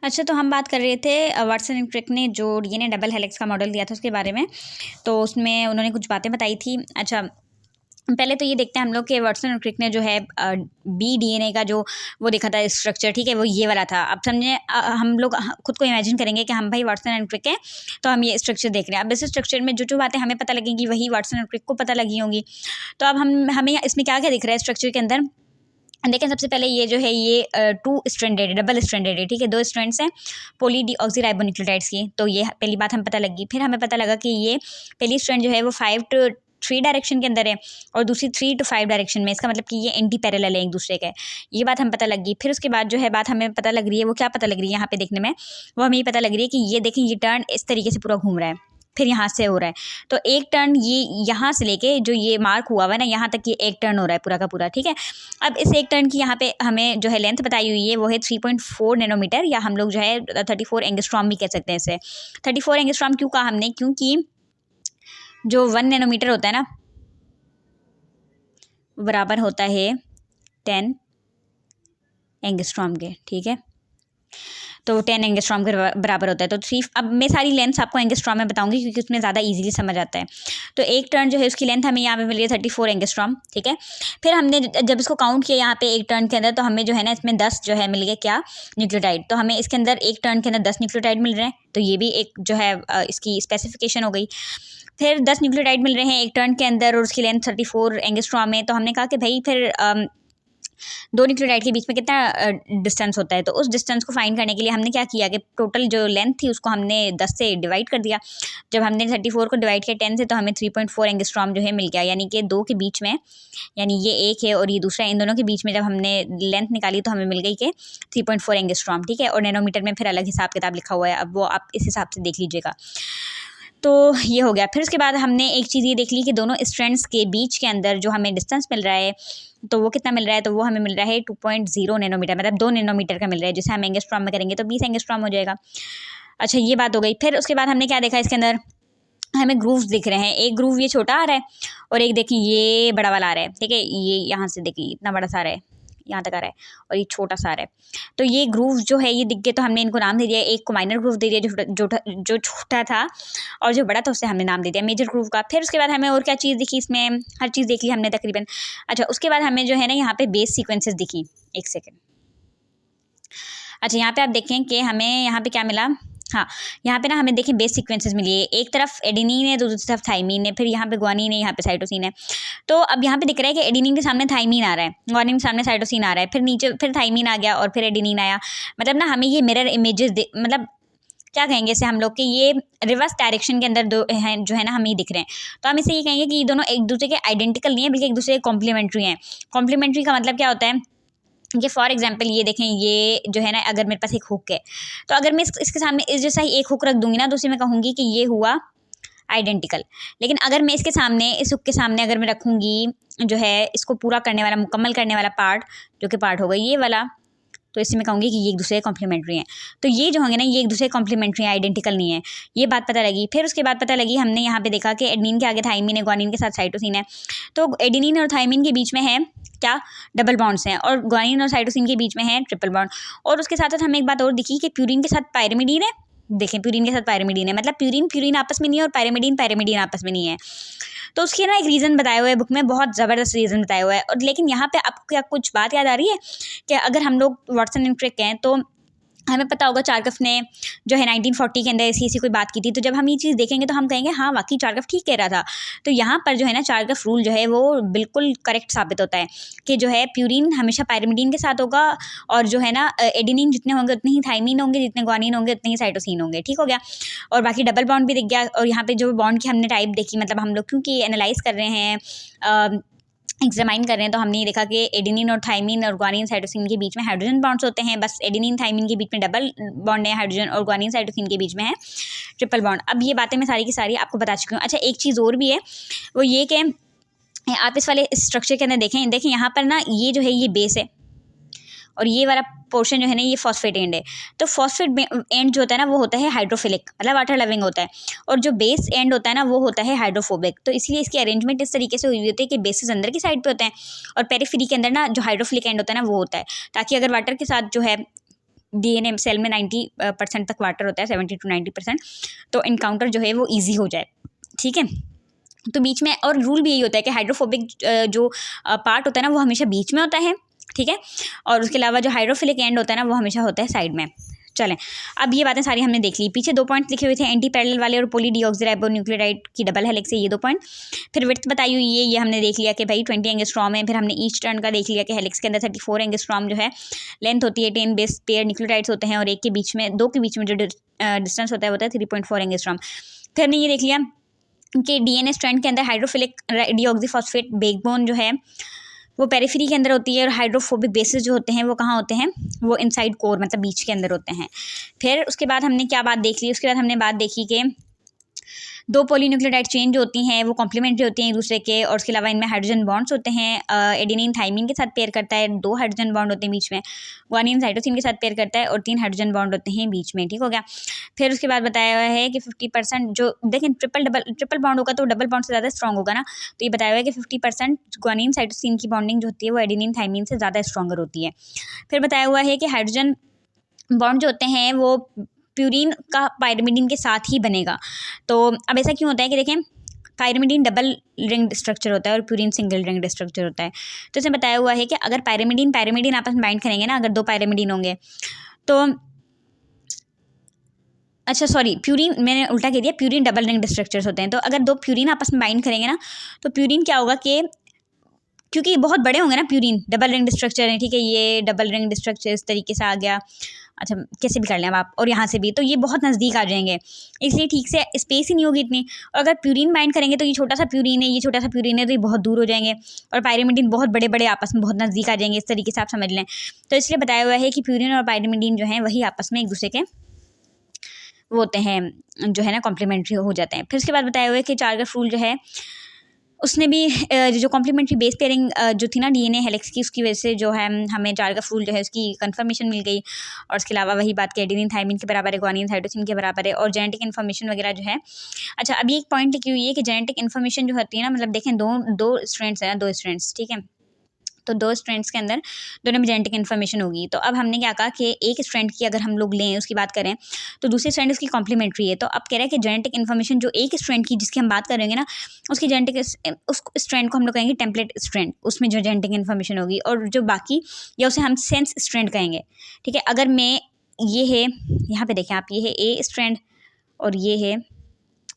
अच्छा, तो हम बात कर रहे थे वाटसन एंड क्रिक ने जो डीएनए डबल हेलिक्स का मॉडल दिया था उसके बारे में। तो उसमें उन्होंने कुछ बातें बताई थी। अच्छा, पहले तो ये देखते हैं हम लोग कि वाटसन और क्रिक ने जो है बी डीएनए का जो वो देखा था स्ट्रक्चर, ठीक है, वो ये वाला था। अब समझे हम लोग खुद को इमेजिन करेंगे कि हम भाई वाटसन एंड क्रिक हैं, तो हम ये स्ट्रक्चर देख रहे हैं। अब इस स्ट्रक्चर में जो जो बातें हमें पता लगेंगी वही वाटसन और क्रिक को पता लगी होंगी। तो अब हमें इसमें क्या क्या दिख रहा है स्ट्रक्चर के अंदर। देखें, सबसे पहले ये जो है ये 2 स्ट्रैंडेड डबल स्ट्रैंडेड है, ठीक है, 2 स्ट्रैंड्स हैं पॉली डीऑक्सीराइबोन्यूक्लियोटाइड्स की। तो ये पहली बात हमें पता लगी। फिर हमें पता लगा कि ये पहली स्ट्रैंड जो है वो 5 to 3 डायरेक्शन के अंदर है और दूसरी 3 to 5 डायरेक्शन में। इसका मतलब कि ये एंटी पैरेलल है एक दूसरे के। ये बात हमें पता लगी। फिर उसके बाद जो है बात हमें पता लग रही है, वो क्या पता लग रही है यहाँ पे देखने में, वो हमें ये पता लग रही है कि ये देखें, ये टर्न इस तरीके से पूरा घूम रहा है, फिर यहाँ से हो रहा है। तो एक टर्न ये यहाँ से लेके जो ये मार्क हुआ हुआ है ना, यहाँ तक ये एक टर्न हो रहा है पूरा का पूरा, ठीक है। अब इस एक टर्न की यहाँ पे हमें जो है लेंथ बताई हुई है वो है 3.4 नैनोमीटर, या हम लोग जो है 34 एंगस्ट्रॉम भी कह सकते हैं इसे। 34 एंगस्ट्रॉम क्यों कहा हमने, क्योंकि जो 1 नैनोमीटर होता है ना, बराबर होता है 10 एंगस्ट्रॉम के, ठीक है। तो 10 एंगस्ट्रॉम के बराबर होता है। तो 3, अब मैं सारी लेंथ्स आपको एंगस्ट्रॉम में बताऊंगी क्योंकि उसमें ज़्यादा इजीली समझ आता है। तो एक टर्न जो है उसकी लेंथ हमें यहाँ पे मिल रही है 34 एंगस्ट्रॉम, ठीक है। फिर हमने जब इसको काउंट किया यहाँ पे एक टर्न के अंदर, तो हमें जो है ना इसमें 10 जो है मिल गए क्या, न्यूक्लियोटाइड। तो हमें इसके अंदर एक टर्न के अंदर 10 न्यूक्लियोटाइड मिल रहे हैं, तो ये भी एक जो है इसकी स्पेसिफिकेशन हो गई। फिर 10 न्यूक्लियोटाइड मिल रहे हैं एक टर्न के अंदर और उसकी लेंथ 34 एंगस्ट्रॉम है। तो हमने कहा कि भाई फिर 2 न्यूक्लियोटाइड के बीच में कितना डिस्टेंस होता है। तो उस डिस्टेंस को फाइंड करने के लिए हमने क्या किया कि टोटल जो लेंथ थी उसको हमने 10 से डिवाइड कर दिया। जब हमने 34 को डिवाइड किया 10 से, तो हमें 3.4 एंगस्ट्रॉम जो है मिल गया, यानी कि 2 के बीच में, यानी ये एक है और ये दूसरा, इन दोनों के बीच में जब हमने लेंथ निकाली तो हमें मिल गई कि 3.4 एंगस्ट्रॉम, ठीक है। और नैनोमीटर में फिर अलग हिसाब किताब लिखा हुआ है, अब वो आप इस हिसाब से देख लीजिएगा। तो ये हो गया। फिर उसके बाद हमने एक चीज़ ये देख ली कि दोनों स्ट्रैंड्स के बीच के अंदर जो हमें डिस्टेंस मिल रहा है, तो वो कितना मिल रहा है, तो वो हमें मिल रहा है 2.0 नैनोमीटर, मतलब 2 नैनोमीटर का मिल रहा है। जैसे हम एंगस्ट्रॉम में करेंगे तो 20 एंगस्ट्रॉम हो जाएगा। अच्छा, ये बात हो गई। फिर उसके बाद हमने क्या देखा, इसके अंदर हमें ग्रूव्स दिख रहे हैं। एक ग्रूव ये छोटा आ रहा है और एक देखिए ये बड़ा वाला आ रहा है, ठीक है। ये यहाँ से देखिए इतना बड़ा सा आ रहा है, यहाँ तक आ रहा है, और ये छोटा सा आ रहा है। तो ये ग्रूव जो है ये दिख गए, तो हमने इनको नाम दे दिया। एक को माइनर ग्रूव दे दिया जो छोटा था, और जो बड़ा था उससे हमने नाम दे दिया मेजर ग्रूव का। फिर उसके बाद हमें और क्या चीज़ दिखी, इसमें हर चीज़ देख ली हमने तकरीबन। अच्छा, उसके बाद हमें जो है ना यहाँ पे बेस सीक्वेंसेस दिखी। एक सेकेंड। अच्छा, यहाँ पे आप देखें कि हमें यहाँ पे क्या मिला। हाँ, यहाँ पे ना हमें देखें बेस सीक्वेंसेस मिली है। एक तरफ एडेनिन है, दूसरी तरफ थाइमीन है, फिर यहाँ पे ग्वानिन है, यहाँ पे साइटोसिन है। तो अब यहाँ पे दिख रहा है कि एडेनिन के सामने थाइमीन आ रहा है, ग्वानिन के सामने साइटोसिन आ रहा है, फिर नीचे फिर थाइमीन आ गया और फिर एडेनिन आया। मतलब ना हमें ये मिरर इमेजेस, मतलब क्या कहेंगे इसे हम लोग कि ये रिवर्स डायरेक्शन के अंदर दो हैं जो है ना हमें ये दिख रहे हैं। तो हम इसे ये कहेंगे कि ये दोनों एक दूसरे के आइडेंटिकल नहीं है, बल्कि एक दूसरे के कॉम्प्लीमेंट्री हैं। कॉम्प्लीमेंट्री का मतलब क्या होता है कि फॉर एग्जाम्पल ये देखें, ये जो है ना अगर मेरे पास एक हुक है, तो अगर मैं इसके सामने इस जैसा ही एक हुक रख दूंगी ना, तो उसे मैं कहूँगी कि ये हुआ आइडेंटिकल। लेकिन अगर मैं इसके सामने, इस हुक के सामने अगर मैं रखूँगी जो है इसको पूरा करने वाला, मुकम्मल करने वाला पार्ट, जो कि पार्ट होगा ये वाला, तो इससे मैं कहूँगी कि ये एक दूसरे कॉम्प्लीमेंट्री हैं। तो ये जो होंगे ना ये एक दूसरे कॉम्प्लीमेंट्री हैं, आइडेंटिकल नहीं है। ये बात पता लगी। फिर उसके बाद पता लगी, हमने यहाँ पे देखा कि एडेनिन के आगे थाइमीन है, ग्वानिन के साथ साइटोसिन है। तो एडेनिन और थाइमीन के बीच में है क्या, डबल बॉन्ड्स हैं, और ग्वानिन और साइटोसिन के बीच में है ट्रिपल बॉन्ड। और उसके साथ साथ हमें एक बात और दिखी कि प्यूरिन के साथ पायरिमिडीन है। देखें, प्यूरिन के साथ पायरिमिडीन है, मतलब प्यूरिन आपस में नहीं है और पायरिमिडीन आपस में नहीं है। तो उसके ना एक रीज़न बताया हुआ है बुक में, बहुत ज़बरदस्त रीज़न बताया हुआ है। और लेकिन यहाँ पे आपको क्या कुछ बात याद आ रही है कि अगर हम लोग वाटसन एंड क्रिक हैं, तो हमें पता होगा चारकफ ने जो है 1940 के अंदर ऐसी कोई बात की थी। तो जब हम ये चीज़ देखेंगे तो हम कहेंगे हाँ वाकई चारकफ ठीक कह रहा था। तो यहाँ पर जो है ना चारकफ रूल जो है वो बिल्कुल करेक्ट साबित होता है कि जो है प्यूरिन हमेशा पायरिमिडीन के साथ होगा, और जो है ना एडेनिन जितने होंगे उतने ही थाइमीन होंगे, जितने ग्वानिन होंगे उतने ही साइटोसिन होंगे, ठीक हो गया। और बाकी डबल बॉन्ड भी दिख गया। और यहाँ पे जो बॉन्ड की हमने टाइप देखी, मतलब हम लोग क्योंकि एनालाइज कर रहे हैं, एग्जामाइन कर रहे हैं, तो हमने ये देखा कि एडेनिन और थाइमीन और ग्वानिन साइटोसिन के बीच में हाइड्रोजन बॉन्ड्स होते हैं। बस एडेनिन थाइमीन के बीच में डबल बॉन्ड है हाइड्रोजन, और ग्वानिन साइटोसिन के बीच में है ट्रिपल बॉन्ड। अब ये बातें मैं सारी की सारी आपको बता चुकी हूँ। अच्छा, एक चीज़ और भी है, वो ये कि आप इस वाले स्ट्रक्चर के अंदर देखें यहाँ पर ना ये जो है ये बेस है, और ये वाला पोर्शन जो है ना ये फॉस्फेट एंड है। तो फॉस्फेट एंड जो होता है ना वो होता है हाइड्रोफिलिक, मतलब वाटर लविंग होता है, और जो बेस एंड होता है ना वो होता है हाइड्रोफोबिक। तो इसलिए इसकी अरेंजमेंट इस तरीके से हुई होती है कि बेसिस अंदर की साइड पे होते हैं और पेरिफेरी के अंदर ना जो हाइड्रोफिलिक एंड होता है ना वो होता है, ताकि अगर वाटर के साथ जो है DNA सेल में 90% तक वाटर होता है, 70 to 90%, तो इनकाउंटर जो है वो ईजी हो जाए, ठीक है। तो बीच में, और रूल भी यही होता है कि हाइड्रोफोबिक जो पार्ट होता है ना वो हमेशा बीच में होता है, ठीक है, और उसके अलावा जो हाइड्रोफिलिक एंड होता है ना वो हमेशा होता है साइड में। चलें, अब ये बातें सारी हमने देख ली। पीछे 2 पॉइंट लिखे हुए थे, एंटी पैरेलल वाले और पॉली डीऑक्सीराइबोन्यूक्लियोटाइड की डबल हेलिक्स है, ये 2 पॉइंट। फिर विड्थ बताई हुई है, ये हमने देख लिया कि भाई 20 एंगस्ट्रॉम है। फिर हमने ईच टर्न का देख लिया कि हेलिक्स के अंदर 34 एंगस्ट्रॉम जो है लेंथ होती है, 10 बेस पेयर न्यूक्लियोटाइड्स होते हैं, और एक के बीच में, 2 के बीच में जो डिस्टेंस होता है वो होता है 3.4 एंगस्ट्रॉम। फिर हमने ये देख लिया कि DNA स्ट्रैंड के अंदर हाइड्रोफिलिक डीऑक्सीफॉस्फेट बैकबोन जो है वो पेरिफेरी के अंदर होती है, और हाइड्रोफोबिक बेसिस जो होते हैं वो कहाँ होते हैं, वो इनसाइड कोर मतलब बीच के अंदर होते हैं। फिर उसके बाद हमने क्या बात देख ली, उसके बाद हमने बात देखी कि 2 पॉलीन्यूक्लियोटाइड चेन जो होती हैं वो कॉम्प्लीमेंट्री होती हैं एक दूसरे के, और उसके अलावा इनमें हाइड्रोजन बॉन्ड्स होते हैं। एडेनिन थाइमिन के साथ पेयर करता है, 2 हाइड्रोजन बॉन्ड होते हैं बीच में। ग्वानिन साइटोसिन के साथ पेयर करता है, और 3 हाइड्रोजन बॉन्ड होते हैं बीच में, ठीक हो गया। फिर उसके बाद बताया हुआ है कि 50% जो देखें ट्रिपल बॉन्ड होगा तो डबल बॉन्ड से ज़्यादा स्ट्रॉन्ग होगा ना, तो ये बताया हुआ है कि 50% ग्वानिन साइटोसिन की बॉन्डिंग जो होती है वो एडेनिन थाइमिन से ज़्यादा स्ट्रॉन्गर होती है। फिर बताया हुआ है कि हाइड्रोजन बॉन्ड जो होते हैं वो प्यूरिन का पायरिमिडीन के साथ ही बनेगा। तो अब ऐसा क्यों होता है कि देखें, पायरिमिडीन डबल रिंग्ड स्ट्रक्चर होता है और प्यूरिन सिंगल रिंग्ड स्ट्रक्चर होता है। तो इसमें बताया हुआ है कि अगर पायरिमिडीन आपस में बाइंड करेंगे ना, अगर 2 पायरिमिडीन होंगे तो, अच्छा सॉरी, प्यूरिन मैंने उल्टा कह दिया, प्यूरिन डबल रिंग्ड स्ट्रक्चर्स होते हैं। तो अगर 2 प्यूरिन आपस में बाइंड करेंगे ना, तो प्यूरिन क्या होगा कि, क्योंकि बहुत बड़े होंगे ना प्यूरिन, डबल रिंग्ड स्ट्रक्चर है, ठीक है, ये डबल रिंग्ड स्ट्रक्चर इस तरीके से आ गया, अच्छा कैसे भी कर लें अब आप, और यहाँ से भी, तो ये बहुत नज़दीक आ जाएंगे, इसलिए ठीक से स्पेस ही नहीं होगी इतनी। और अगर प्यूरिन बाइंड करेंगे तो ये छोटा सा प्यूरिन है, ये छोटा सा प्यूरिन है, तो ये बहुत दूर हो जाएंगे, और पायरिमिडीन बहुत बड़े बड़े आपस में बहुत नज़दीक आ जाएंगे, इस तरीके से आप समझ लें। तो इसलिए बताया हुआ है कि प्यूरिन और पायरिमिडीन जो हैं वही आपस में एक दूसरे के वो होते हैं, जो है ना कॉम्प्लीमेंट्री हो जाते हैं। फिर उसके बाद बताया हुआ है कि चार्गस रूल जो है उसने भी जो कॉम्प्लीमेंट्री बेस पेयरिंग जो थी ना DNA हेलिक्स की, उसकी वजह से जो है हमें चार्गस रूल जो है उसकी कंफर्मेशन मिल गई। और उसके अलावा वही बात कि एडेनिन थाइमिन के बराबर है, ग्वानिन साइटोसिन के बराबर है, और जेनेटिक इन्फॉर्मेशन वगैरह जो है। अच्छा, अभी एक पॉइंट लिखी हुई है कि जेनेटिक इन्फॉर्मेशन जो होती है ना, मतलब देखें दो स्ट्रैंड्स हैं ना, 2 स्ट्रैंड्स, ठीक है, तो 2 स्ट्रैंड्स के अंदर दोनों में जेनेटिक इन्फॉर्मेशन होगी। तो अब हमने क्या कहा कि एक स्ट्रैंड की अगर हम लोग लें, उसकी बात करें, तो दूसरे स्ट्रैंड उसकी कॉम्प्लीमेंट्री है। तो अब कह रहे हैं कि जेनेटिक इन्फॉर्मेशन जो एक स्ट्रैंड की जिसकी हम बात करेंगे ना, उसकी जेनेटिक उस स्ट्रैंड को हम लोग कहेंगे टेम्पलेट स्ट्रैंड, उसमें जो जेनेटिक इन्फॉर्मेशन होगी, और जो बाकी, या उसे हम सेंस स्ट्रैंड कहेंगे, ठीक है। अगर मैं, ये है, यहाँ पे देखें आप, ये है ए स्ट्रैंड और ये है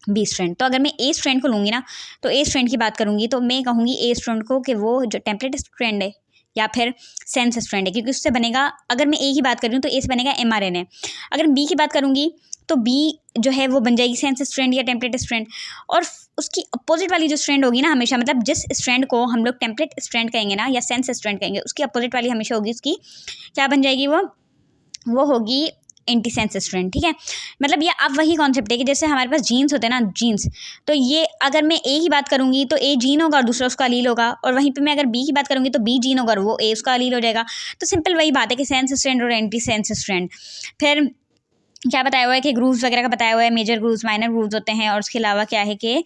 बी स्ट्रैंड। तो अगर मैं ए स्ट्रैंड को लूँगी ना, तो ए स्ट्रैंड की बात करूँगी तो मैं कहूँगी ए स्ट्रैंड को कि वो जो टेम्पलेट स्ट्रैंड है या फिर सेंस स्ट्रैंड है, क्योंकि उससे बनेगा, अगर मैं ए की बात कर रही हूँ तो ए से बनेगा mRNA। अगर बी की बात करूँगी तो बी जो है वो बन जाएगी सेंस स्ट्रैंड या टेम्पलेट स्ट्रैंड। और उसकी अपोजिट वाली जो स्ट्रैंड होगी ना, हमेशा, मतलब जिस स्ट्रैंड को हम लोग टेम्पलेट स्ट्रैंड कहेंगे ना या सेंस स्ट्रैंड कहेंगे, उसकी अपोजिट वाली हमेशा होगी, उसकी क्या बन जाएगी, वो होगी एंटी सेंस स्ट्रैंड, ठीक है। मतलब ये अब वही कॉन्सेप्ट है कि जैसे हमारे पास जीन्स होते हैं ना, जीन्स, तो ये अगर मैं ए की बात करूँगी तो ए जीन होगा और दूसरा उसका अलील होगा, और वहीं पे मैं अगर बी की बात करूँगी तो बी जीन होगा और वो ए उसका अलील हो जाएगा। तो सिंपल वही बात है कि सेंस स्ट्रैंड और एंटी सेंस स्ट्रैंड। फिर क्या बताया हुआ है कि ग्रूव्स वगैरह का बताया हुआ है, मेजर ग्रूव्स, माइनर ग्रूव्स होते हैं, और उसके अलावा क्या है कि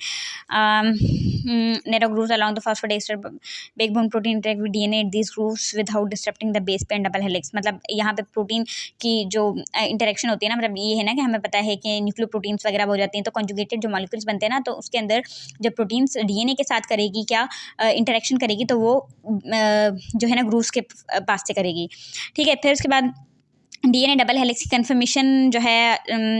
narrow grooves along the phosphodiester backbone protein interact with DNA these grooves without disturbing the base pair double helix. मतलब यहाँ पे प्रोटीन की जो इंटरेक्शन होती है ना, मतलब ये है ना कि हमें पता है कि न्यूक्लियोप्रोटीन्स वगैरह हो जाती हैं, तो कॉन्जुगेटेड जो मॉलिक्यूल्स बनते हैं ना, तो उसके अंदर जब प्रोटीन्स DNA के साथ करेगी, क्या इंटरेक्शन करेगी, तो वो जो है ना ग्रूव्स के पास से करेगी, ठीक है। फिर उसके बाद DNA डबल हेलिक्स की कन्फर्मेशन जो है